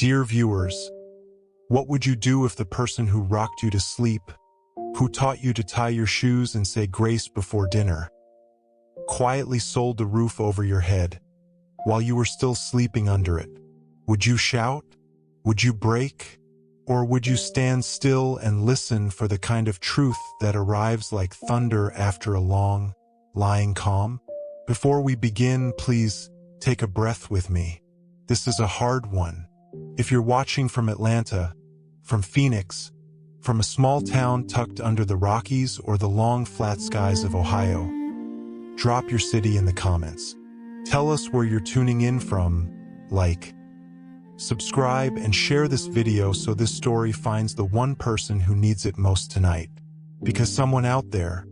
Dear viewers, what would you do if the person who rocked you to sleep, who taught you to tie your shoes and say grace before dinner, quietly sold the roof over your head while you were still sleeping under it? Would you shout? Would you break? Or would you stand still and listen for the kind of truth that arrives like thunder after a long, lying calm? Before we begin, please take a breath with me. This is a hard one. If you're watching from Atlanta, from Phoenix, from a small town tucked under the Rockies or the long flat skies of Ohio, drop your city in the comments. Tell us where you're tuning in from, like, subscribe and share this video so this story finds the one person who needs it most tonight. Because someone out there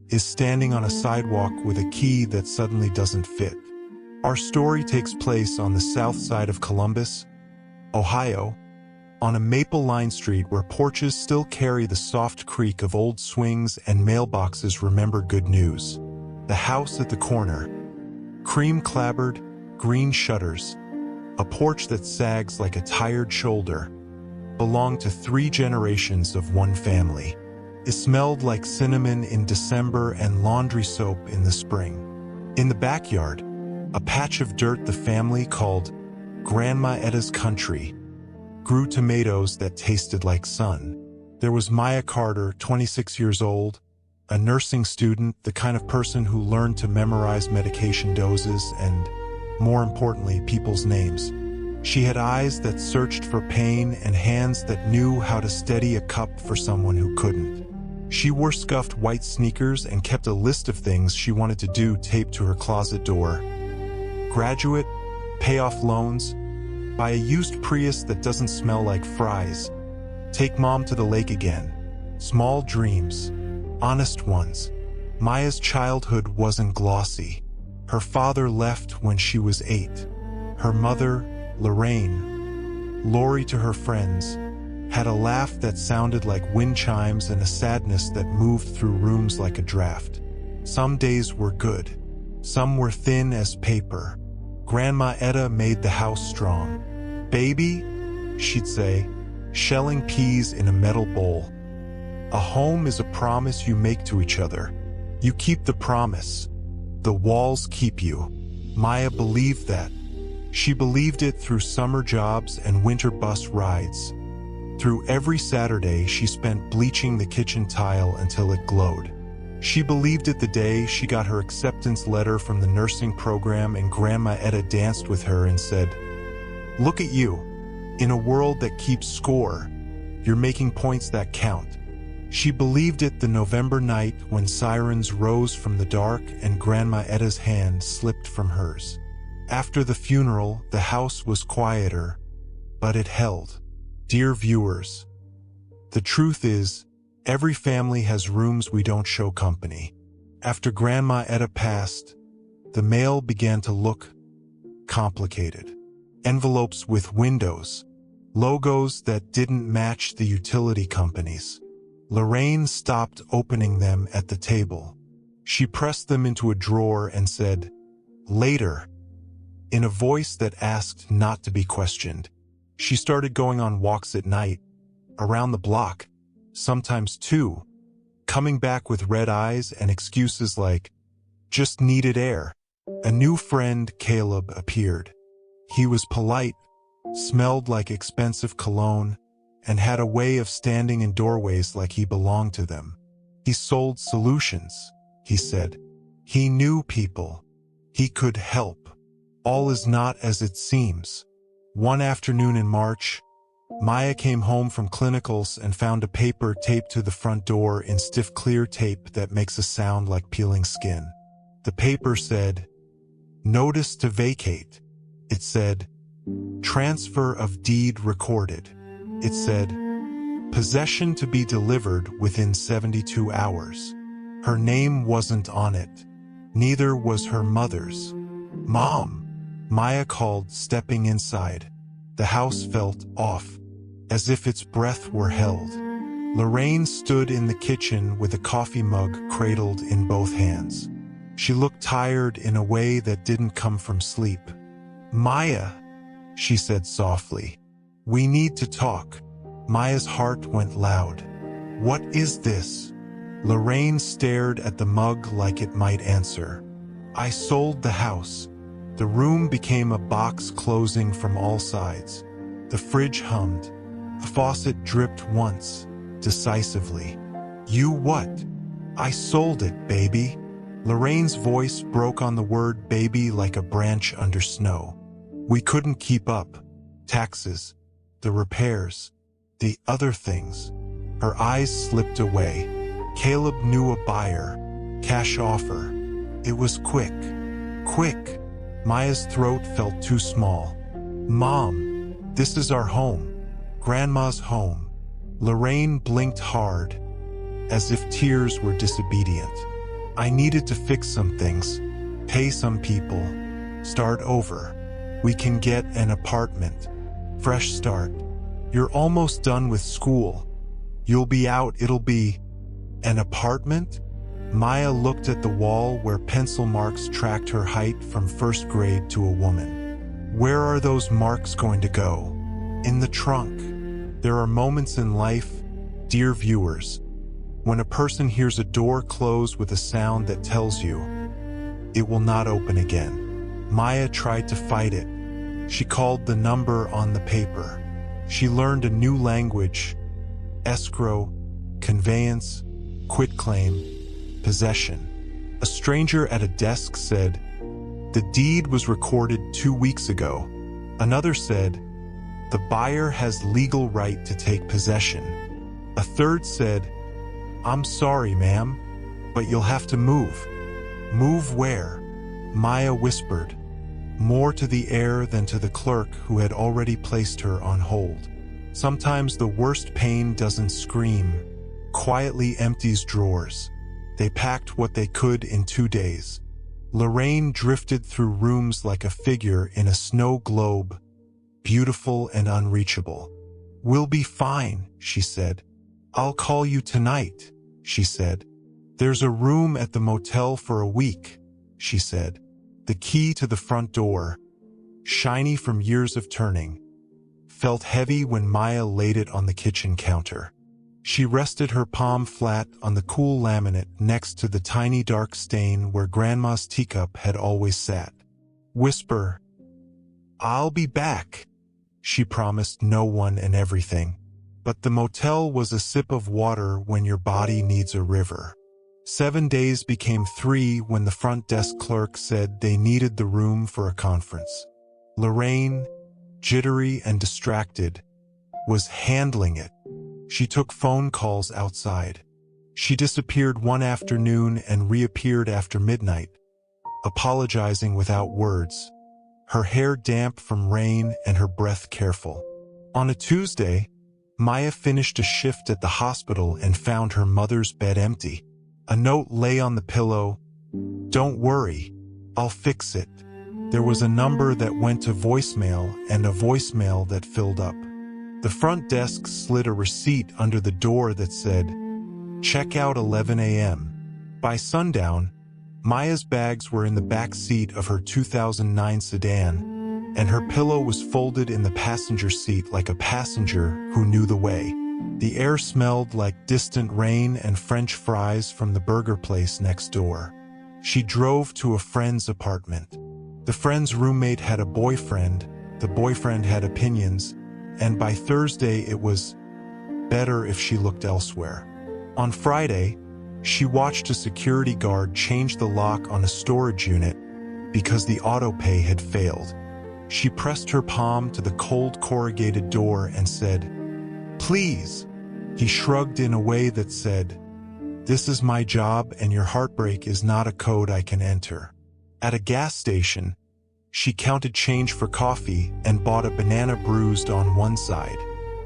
is standing on a sidewalk with a key that suddenly doesn't fit. Our story takes place on the south side of Columbus, Ohio, on a maple-lined street where porches still carry the soft creak of old swings and mailboxes remember good news. The house at the corner, cream-clabbered, green shutters, a porch that sags like a tired shoulder, belonged to 3 generations of one family. It smelled like cinnamon in December and laundry soap in the spring. In the backyard, a patch of dirt the family called Grandma Etta's Country grew tomatoes that tasted like sun. There was Maya Carter, 26 years old, a nursing student, the kind of person who learned to memorize medication doses and, more importantly, people's names. She had eyes that searched for pain and hands that knew how to steady a cup for someone who couldn't. She wore scuffed white sneakers and kept a list of things she wanted to do taped to her closet door. Graduate, pay off loans, buy a used Prius that doesn't smell like fries, take mom to the lake again. Small dreams, honest ones. Maya's childhood wasn't glossy. Her father left when she was 8. Her mother, Lori to her friends, had a laugh that sounded like wind chimes and a sadness that moved through rooms like a draft. Some days were good. Some were thin as paper. Grandma Etta made the house strong. Baby, she'd say, shelling peas in a metal bowl. A home is a promise you make to each other. You keep the promise. The walls keep you. Maya believed that. She believed it through summer jobs and winter bus rides. Through every Saturday she spent bleaching the kitchen tile until it glowed. She believed it the day she got her acceptance letter from the nursing program and Grandma Etta danced with her and said, "Look at you. In a world that keeps score, you're making points that count." She believed it the November night when sirens rose from the dark and Grandma Etta's hand slipped from hers. After the funeral, the house was quieter, but it held. Dear viewers, the truth is, every family has rooms we don't show company. After Grandma Etta passed, the mail began to look complicated. Envelopes with windows, logos that didn't match the utility companies. Lorraine stopped opening them at the table. She pressed them into a drawer and said, "Later," in a voice that asked not to be questioned. She started going on walks at night, around the block, sometimes 2, coming back with red eyes and excuses like, "Just needed air." A new friend, Caleb, appeared. He was polite, smelled like expensive cologne, and had a way of standing in doorways like he belonged to them. He sold solutions, he said. He knew people. He could help. All is not as it seems. One afternoon in March, Maya came home from clinicals and found a paper taped to the front door in stiff clear tape that makes a sound like peeling skin. The paper said, "Notice to vacate." It said, "Transfer of deed recorded." It said, "Possession to be delivered within 72 hours. Her name wasn't on it. Neither was her mother's. "Mom," Maya called, stepping inside. The house felt off, as if its breath were held. Lorraine stood in the kitchen with a coffee mug cradled in both hands. She looked tired in a way that didn't come from sleep. "Maya," she said softly, We need to talk. Maya's heart went loud. What is this? Lorraine stared at the mug like it might answer. I sold the house. The room became a box closing from all sides. The fridge hummed. The faucet dripped once, decisively. You what? I sold it, baby. Lorraine's voice broke on the word baby like a branch under snow. We couldn't keep up. Taxes, the repairs, the other things. Her eyes slipped away. Caleb knew a buyer. Cash offer. It was quick. Quick. Maya's throat felt too small. Mom, this is our home. Grandma's home. Lorraine blinked hard, as if tears were disobedient. I needed to fix some things, pay some people, start over. We can get an apartment. Fresh start. You're almost done with school. You'll be out, it'll be an apartment? Maya looked at the wall where pencil marks tracked her height from first grade to a woman. Where are those marks going to go? In the trunk. There are moments in life, dear viewers, when a person hears a door close with a sound that tells you it will not open again. Maya tried to fight it. She called the number on the paper. She learned a new language: escrow, conveyance, quitclaim, possession. A stranger at a desk said, "The deed was recorded 2 weeks ago." Another said, "The buyer has legal right to take possession." A third said, "I'm sorry, ma'am, but you'll have to move." Move where? Maya whispered, more to the air than to the clerk who had already placed her on hold. Sometimes the worst pain doesn't scream, quietly empties drawers. They packed what they could in 2 days. Lorraine drifted through rooms like a figure in a snow globe, beautiful and unreachable. "We'll be fine," she said. "I'll call you tonight," she said. "There's a room at the motel for a week," she said. The key to the front door, shiny from years of turning, felt heavy when Maya laid it on the kitchen counter. She rested her palm flat on the cool laminate next to the tiny dark stain where Grandma's teacup had always sat. Whisper, "I'll be back," she promised no one and everything. But the motel was a sip of water when your body needs a river. 7 days became 3 when the front desk clerk said they needed the room for a conference. Lorraine, jittery and distracted, was handling it. She took phone calls outside. She disappeared one afternoon and reappeared after midnight, apologizing without words, her hair damp from rain and her breath careful. On a Tuesday, Maya finished a shift at the hospital and found her mother's bed empty. A note lay on the pillow. "Don't worry, I'll fix it." There was a number that went to voicemail and a voicemail that filled up. The front desk slid a receipt under the door that said, "Check out 11 a.m. By sundown, Maya's bags were in the back seat of her 2009 sedan, and her pillow was folded in the passenger seat like a passenger who knew the way. The air smelled like distant rain and French fries from the burger place next door. She drove to a friend's apartment. The friend's roommate had a boyfriend, the boyfriend had opinions, and by Thursday it was better if she looked elsewhere. On Friday, she watched a security guard change the lock on a storage unit because the auto-pay had failed. She pressed her palm to the cold corrugated door and said, "Please." He shrugged in a way that said, "This is my job and your heartbreak is not a code I can enter." At a gas station, she counted change for coffee and bought a banana bruised on one side.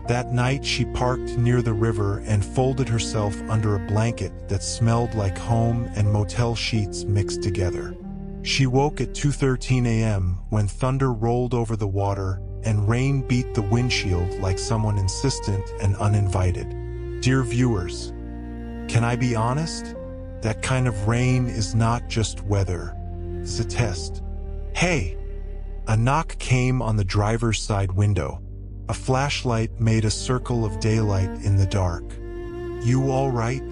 That night she parked near the river and folded herself under a blanket that smelled like home and motel sheets mixed together. She woke at 2:13 a.m. when thunder rolled over the water and rain beat the windshield like someone insistent and uninvited. Dear viewers, can I be honest? That kind of rain is not just weather, it's a test. Hey! A knock came on the driver's side window. A flashlight made a circle of daylight in the dark. "You all right?"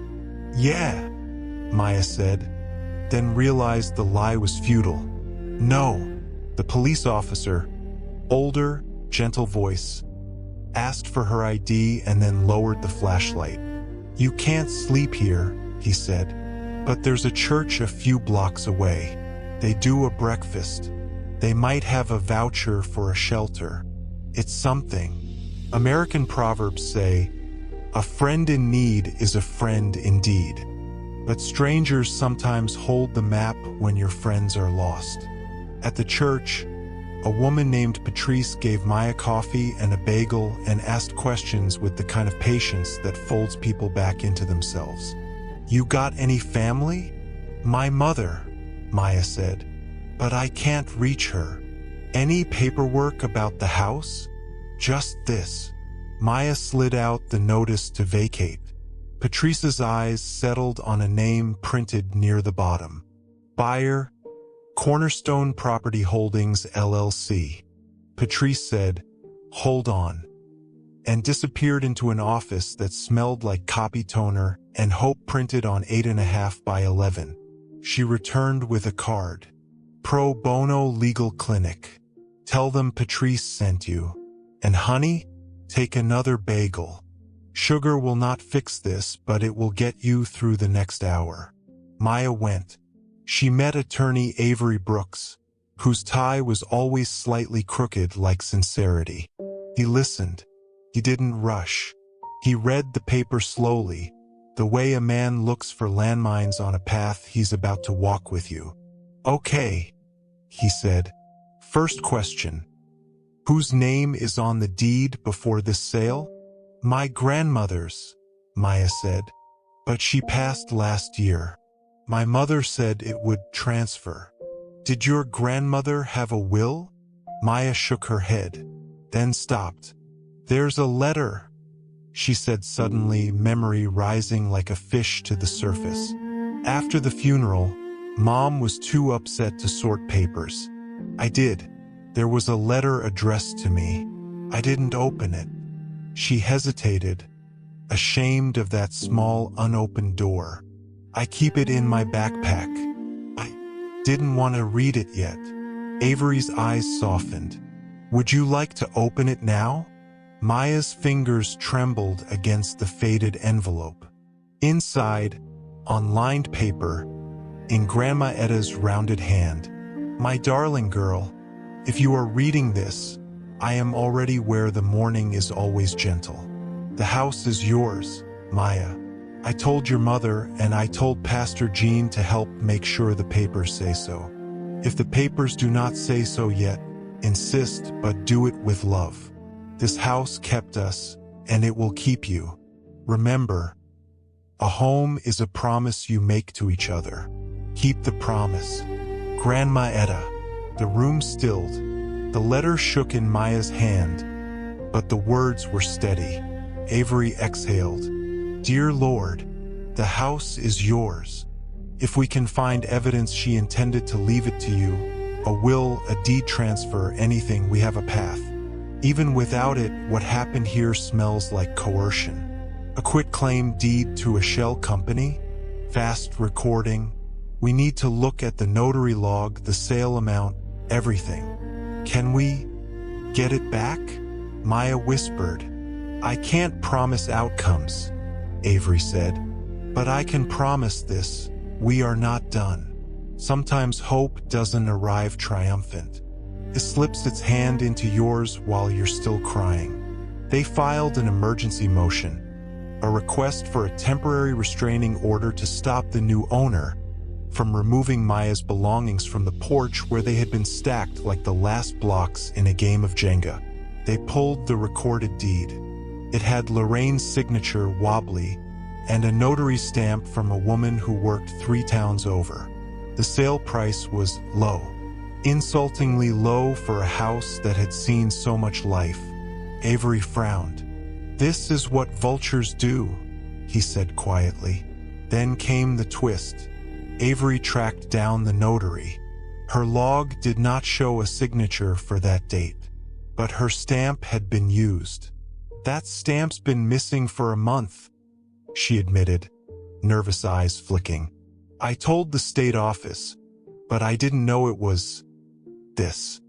"Yeah," Maya said, then realized the lie was futile. "No." The police officer, older, gentle voice, asked for her ID and then lowered the flashlight. "You can't sleep here," he said, "but there's a church a few blocks away. They do a breakfast. They might have a voucher for a shelter. It's something." American proverbs say, "A friend in need is a friend indeed." But strangers sometimes hold the map when your friends are lost. At the church, a woman named Patrice gave Maya coffee and a bagel and asked questions with the kind of patience that folds people back into themselves. "You got any family?" "My mother," Maya said, "but I can't reach her." "Any paperwork about the house?" "Just this." Maya slid out the notice to vacate. Patrice's eyes settled on a name printed near the bottom. Buyer, Cornerstone Property Holdings, LLC. Patrice said, "Hold on," and disappeared into an office that smelled like copy toner and hope printed on 8.5 by 11. She returned with a card. "Pro Bono Legal Clinic. Tell them Patrice sent you. And honey, take another bagel. Sugar will not fix this, but it will get you through the next hour." Maya went. She met attorney Avery Brooks, whose tie was always slightly crooked like sincerity. He listened. He didn't rush. He read the paper slowly, the way a man looks for landmines on a path he's about to walk with you. "Okay," he said. "First question. Whose name is on the deed before this sale?" "My grandmother's," Maya said, "but she passed last year. My mother said it would transfer." "Did your grandmother have a will?" Maya shook her head, then stopped. "There's a letter," she said suddenly, memory rising like a fish to the surface. "After the funeral, Mom was too upset to sort papers. I did. There was a letter addressed to me. I didn't open it." She hesitated, ashamed of that small unopened door. "I keep it in my backpack. I didn't want to read it yet." Avery's eyes softened. "Would you like to open it now?" Maya's fingers trembled against the faded envelope. Inside, on lined paper, in Grandma Etta's rounded hand, "My darling girl, if you are reading this, I am already where the morning is always gentle. The house is yours, Maya. I told your mother and I told Pastor Jean to help make sure the papers say so. If the papers do not say so yet, insist, but do it with love. This house kept us, and it will keep you. Remember, a home is a promise you make to each other. Keep the promise. Grandma Etta." The room stilled. The letter shook in Maya's hand, but the words were steady. Avery exhaled. "Dear Lord, the house is yours. If we can find evidence she intended to leave it to you, a will, a deed transfer, anything, we have a path. Even without it, what happened here smells like coercion. A quitclaim deed to a shell company? Fast recording? We need to look at the notary log, the sale amount, everything. Can we get it back?" Maya whispered. "I can't promise outcomes," Avery said, "but I can promise this: we are not done. Sometimes hope doesn't arrive triumphant. It slips its hand into yours while you're still crying." They filed an emergency motion, a request for a temporary restraining order to stop the new owner from removing Maya's belongings from the porch where they had been stacked like the last blocks in a game of Jenga. They pulled the recorded deed. It had Lorraine's signature, wobbly, and a notary stamp from a woman who worked 3 towns over. The sale price was low, insultingly low for a house that had seen so much life. Avery frowned. "This is what vultures do," he said quietly. Then came the twist. Avery tracked down the notary. Her log did not show a signature for that date. but her stamp had been used. That stamp's been missing for a month, she admitted, nervous eyes flicking. I told the state office, but I didn't know it was this.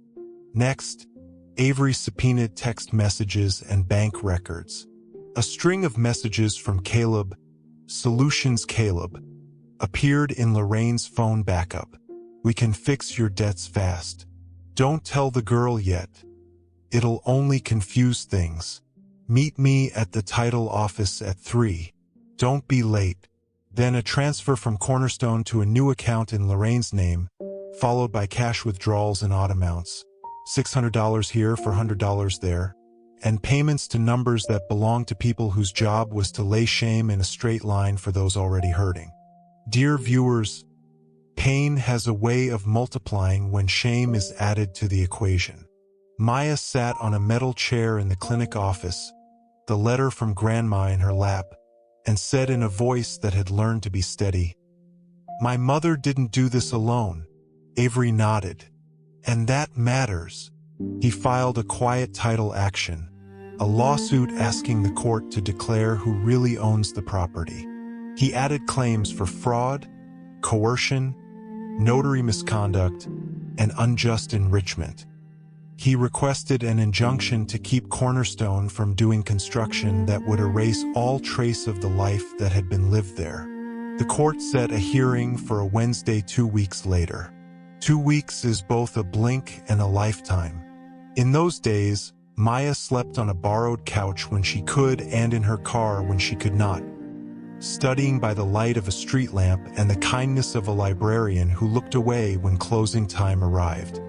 Next, Avery subpoenaed text messages and bank records. A string of messages from Caleb, Solutions Caleb, appeared in Lorraine's phone backup. We can fix your debts fast. Don't tell the girl yet. It'll only confuse things. Meet me at the title office at 3. Don't be late. Then a transfer from Cornerstone to a new account in Lorraine's name, followed by cash withdrawals and odd amounts. $600 here for $100 there, and payments to numbers that belong to people whose job was to lay shame in a straight line for those already hurting. Dear viewers, pain has a way of multiplying when shame is added to the equation. Maya sat on a metal chair in the clinic office, the letter from Grandma in her lap, and said in a voice that had learned to be steady, "My mother didn't do this alone." Avery nodded. "And that matters." He filed a quiet title action, a lawsuit asking the court to declare who really owns the property. He added claims for fraud, coercion, notary misconduct, and unjust enrichment. He requested an injunction to keep Cornerstone from doing construction that would erase all trace of the life that had been lived there. The court set a hearing for a Wednesday 2 weeks later. 2 weeks is both a blink and a lifetime. In those days, Maya slept on a borrowed couch when she could and in her car when she could not, studying by the light of a street lamp and the kindness of a librarian who looked away when closing time arrived.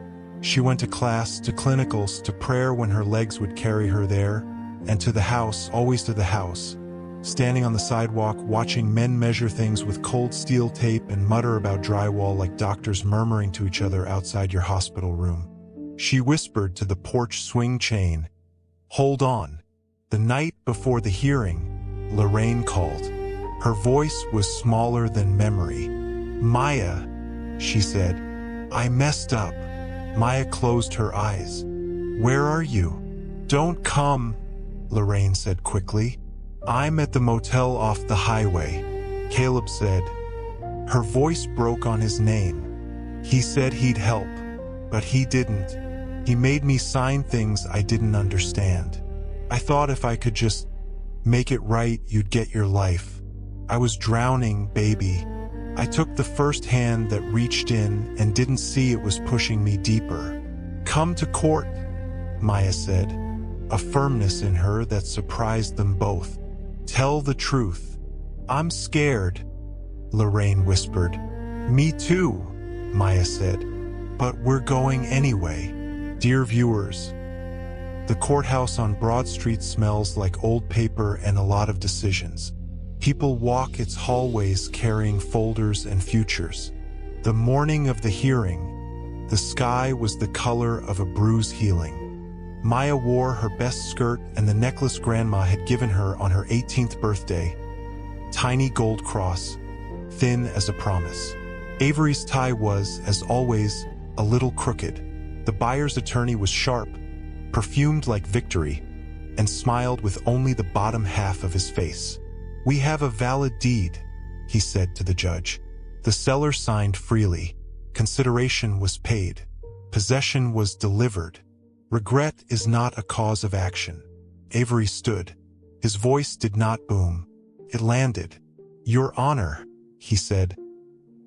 She went to class, to clinicals, to prayer when her legs would carry her there, and to the house, always to the house, standing on the sidewalk watching men measure things with cold steel tape and mutter about drywall like doctors murmuring to each other outside your hospital room. She whispered to the porch swing chain, "Hold on." The night before the hearing, Lorraine called. Her voice was smaller than memory. "Maya," she said, "I messed up." Maya closed her eyes. "Where are you?" "Don't come," Lorraine said quickly. "I'm at the motel off the highway," Caleb said. Her voice broke on his name. "He said he'd help, but he didn't. He made me sign things I didn't understand. I thought if I could just make it right, you'd get your life. I was drowning, baby. I took the first hand that reached in and didn't see it was pushing me deeper." "Come to court," Maya said, a firmness in her that surprised them both. "Tell the truth." "I'm scared," Lorraine whispered. "Me too," Maya said. "But we're going anyway." Dear viewers, the courthouse on Broad Street smells like old paper and a lot of decisions. People walk its hallways carrying folders and futures. The morning of the hearing, the sky was the color of a bruise healing. Maya wore her best skirt and the necklace Grandma had given her on her 18th birthday. Tiny gold cross, thin as a promise. Avery's tie was, as always, a little crooked. The buyer's attorney was sharp, perfumed like victory, and smiled with only the bottom half of his face. "We have a valid deed," he said to the judge. The seller signed freely. Consideration was paid. Possession was delivered. Regret is not a cause of action. Avery stood. His voice did not boom. It landed. "Your Honor," he said,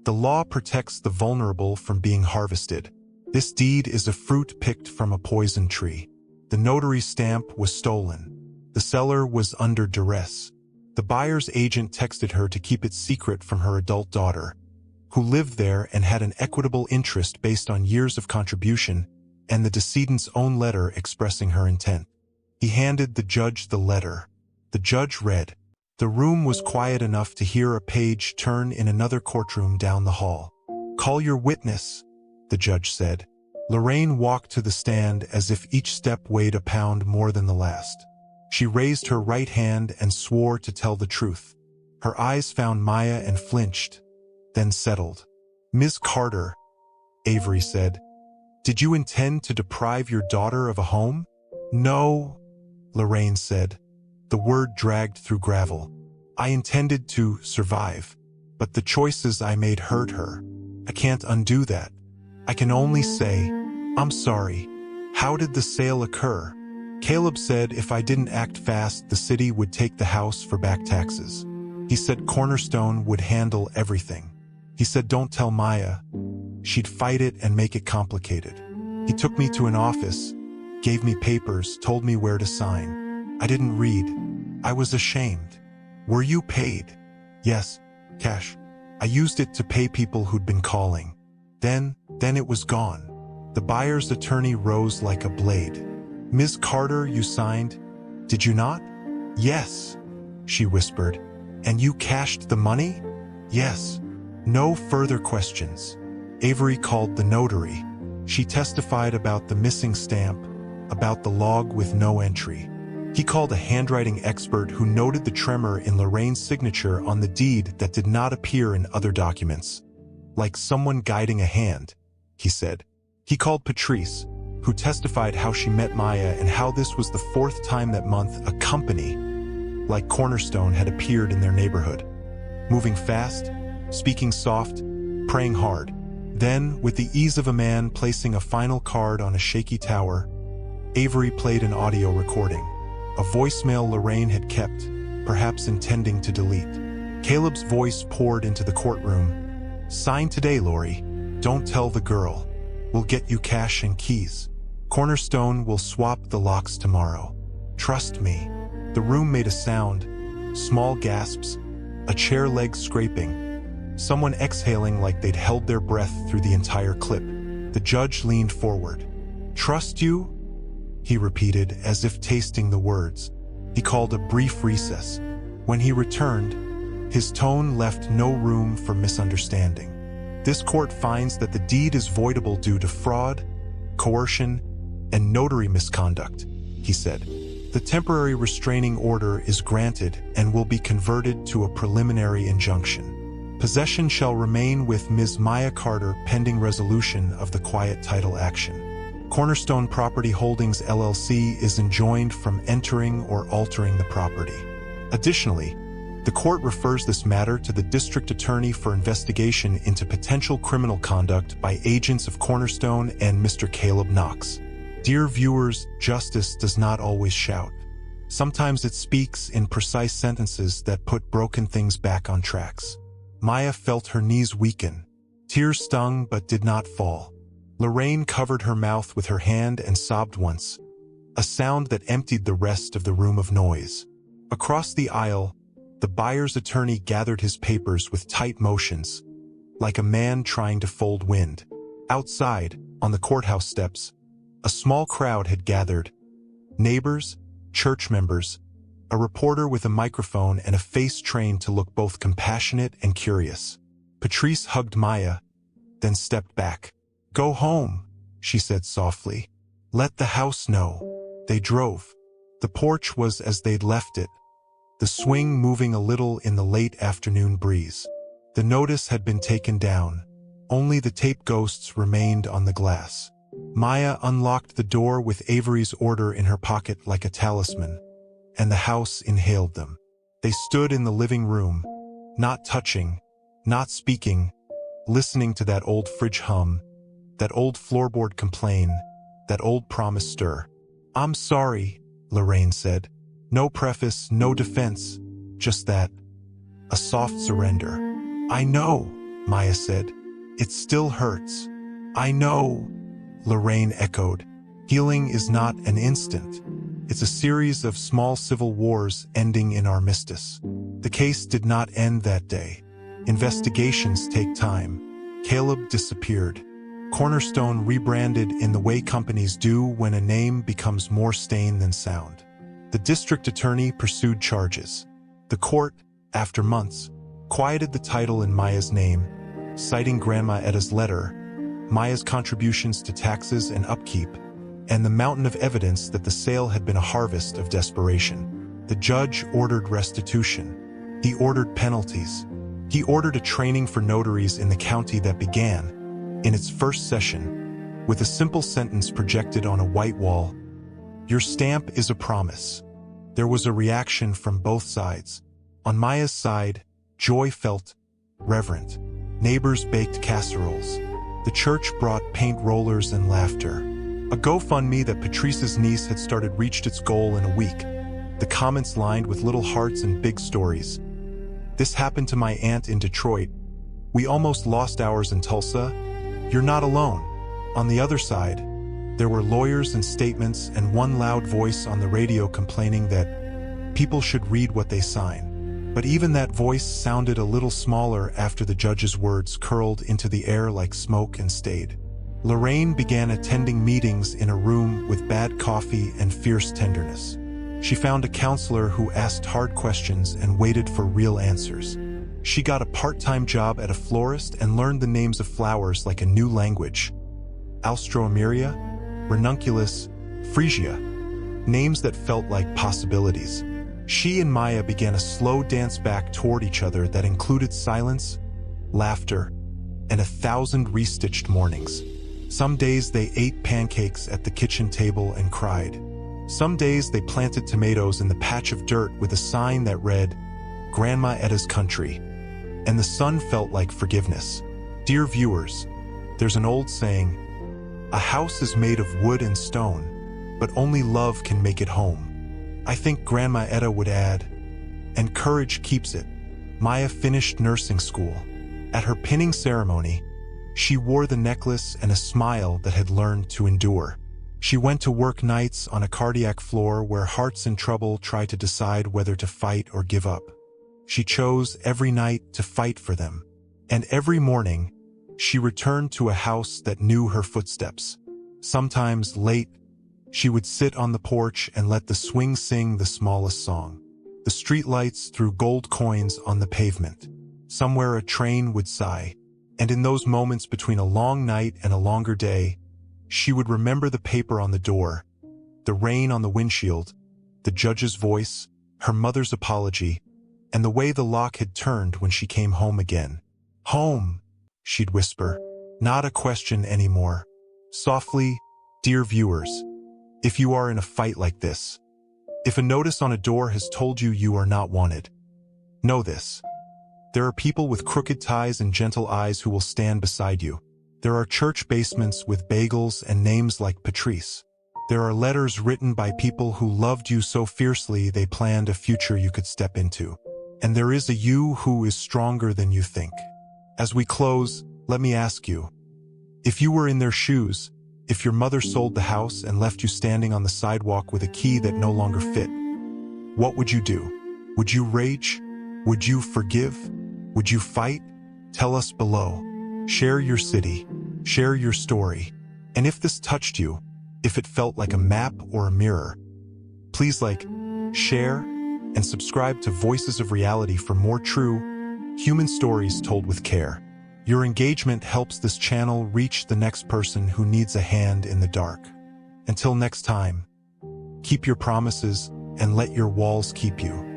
"the law protects the vulnerable from being harvested. This deed is a fruit picked from a poison tree. The notary's stamp was stolen. The seller was under duress. The buyer's agent texted her to keep it secret from her adult daughter, who lived there and had an equitable interest based on years of contribution and the decedent's own letter expressing her intent." He handed the judge the letter. The judge read. The room was quiet enough to hear a page turn in another courtroom down the hall. "Call your witness," the judge said. Lorraine walked to the stand as if each step weighed a pound more than the last. She raised her right hand and swore to tell the truth. Her eyes found Maya and flinched, then settled. "Ms. Carter," Avery said, "did you intend to deprive your daughter of a home?" No, Lorraine said. The word dragged through gravel. I intended to survive, but the choices I made hurt her. I can't undo that. I can only say, I'm sorry. How did the sale occur? Caleb said if I didn't act fast, the city would take the house for back taxes. He said Cornerstone would handle everything. He said don't tell Maya. She'd fight it and make it complicated. He took me to an office, gave me papers, told me where to sign. I didn't read. I was ashamed. Were you paid? Yes, cash. I used it to pay people who'd been calling. Then it was gone. The buyer's attorney rose like a blade. Ms. Carter, you signed? Did you not? Yes, she whispered. And you cashed the money? Yes. No further questions. Avery called the notary. She testified about the missing stamp, about the log with no entry. He called a handwriting expert who noted the tremor in Lorraine's signature on the deed that did not appear in other documents. Like someone guiding a hand, he said. He called Patrice, who testified how she met Maya and how this was the fourth time that month a company, like Cornerstone, had appeared in their neighborhood. Moving fast, speaking soft, praying hard. Then, with the ease of a man placing a final card on a shaky tower, Avery played an audio recording, a voicemail Lorraine had kept, perhaps intending to delete. Caleb's voice poured into the courtroom. Sign today, Lori. Don't tell the girl. We'll get you cash and keys. Cornerstone will swap the locks tomorrow. Trust me. The room made a sound, small gasps, a chair leg scraping, someone exhaling like they'd held their breath through the entire clip. The judge leaned forward. Trust you? He repeated, as if tasting the words. He called a brief recess. When he returned, his tone left no room for misunderstanding. This court finds that the deed is voidable due to fraud, coercion, and notary misconduct, he said. The temporary restraining order is granted and will be converted to a preliminary injunction. Possession shall remain with Ms. Maya Carter pending resolution of the quiet title action. Cornerstone Property Holdings LLC is enjoined from entering or altering the property. Additionally, the court refers this matter to the district attorney for investigation into potential criminal conduct by agents of Cornerstone and Mr. Caleb Knox. Dear viewers, justice does not always shout. Sometimes it speaks in precise sentences that put broken things back on tracks. Maya felt her knees weaken. Tears stung but did not fall. Lorraine covered her mouth with her hand and sobbed once, a sound that emptied the rest of the room of noise. Across the aisle, the buyer's attorney gathered his papers with tight motions, like a man trying to fold wind. Outside, on the courthouse steps, a small crowd had gathered. Neighbors, church members, a reporter with a microphone and a face trained to look both compassionate and curious. Patrice hugged Maya, then stepped back. Go home, she said softly. Let the house know. They drove. The porch was as they'd left it, the swing moving a little in the late afternoon breeze. The notice had been taken down. Only the tape ghosts remained on the glass. Maya unlocked the door with Avery's order in her pocket like a talisman, and the house inhaled them. They stood in the living room, not touching, not speaking, listening to that old fridge hum, that old floorboard complain, that old promise stir. I'm sorry, Lorraine said. No preface, no defense, just that. A soft surrender. I know, Maya said. It still hurts. I know, Lorraine echoed. Healing is not an instant. It's a series of small civil wars ending in armistice. The case did not end that day. Investigations take time. Caleb disappeared. Cornerstone rebranded in the way companies do when a name becomes more stain than sound. The district attorney pursued charges. The court, after months, quieted the title in Maya's name, citing Grandma Etta's letter, Maya's contributions to taxes and upkeep, and the mountain of evidence that the sale had been a harvest of desperation. The judge ordered restitution. He ordered penalties. He ordered a training for notaries in the county that began, in its first session, with a simple sentence projected on a white wall. Your stamp is a promise. There was a reaction from both sides. On Maya's side, joy felt reverent. Neighbors baked casseroles. The church brought paint rollers and laughter. A GoFundMe that Patrice's niece had started reached its goal in a week. The comments lined with little hearts and big stories. This happened to my aunt in Detroit. We almost lost ours in Tulsa. You're not alone. On the other side, there were lawyers and statements and one loud voice on the radio complaining that people should read what they sign. But even that voice sounded a little smaller after the judge's words curled into the air like smoke and stayed. Lorraine began attending meetings in a room with bad coffee and fierce tenderness. She found a counselor who asked hard questions and waited for real answers. She got a part-time job at a florist and learned the names of flowers like a new language. Alstroemeria, Ranunculus, Freesia, names that felt like possibilities. She and Maya began a slow dance back toward each other that included silence, laughter, and 1,000 restitched mornings. Some days they ate pancakes at the kitchen table and cried. Some days they planted tomatoes in the patch of dirt with a sign that read, Grandma Etta's Country. And the sun felt like forgiveness. Dear viewers, there's an old saying, a house is made of wood and stone, but only love can make it home. I think Grandma Etta would add, and courage keeps it. Maya finished nursing school. At her pinning ceremony, she wore the necklace and a smile that had learned to endure. She went to work nights on a cardiac floor where hearts in trouble try to decide whether to fight or give up. She chose every night to fight for them. And every morning, she returned to a house that knew her footsteps. Sometimes late, she would sit on the porch and let the swing sing the smallest song. The streetlights threw gold coins on the pavement. Somewhere a train would sigh. And in those moments between a long night and a longer day, she would remember the paper on the door, the rain on the windshield, the judge's voice, her mother's apology, and the way the lock had turned when she came home again. Home, she'd whisper, not a question anymore. Softly, dear viewers, if you are in a fight like this, if a notice on a door has told you you are not wanted, know this. There are people with crooked ties and gentle eyes who will stand beside you. There are church basements with bagels and names like Patrice. There are letters written by people who loved you so fiercely they planned a future you could step into. And there is a you who is stronger than you think. As we close, let me ask you, if you were in their shoes, if your mother sold the house and left you standing on the sidewalk with a key that no longer fit, what would you do? Would you rage? Would you forgive? Would you fight? Tell us below. Share your city. Share your story. And if this touched you, if it felt like a map or a mirror, please like, share, and subscribe to Voices of Reality for more true, human stories told with care. Your engagement helps this channel reach the next person who needs a hand in the dark. Until next time, keep your promises and let your walls keep you.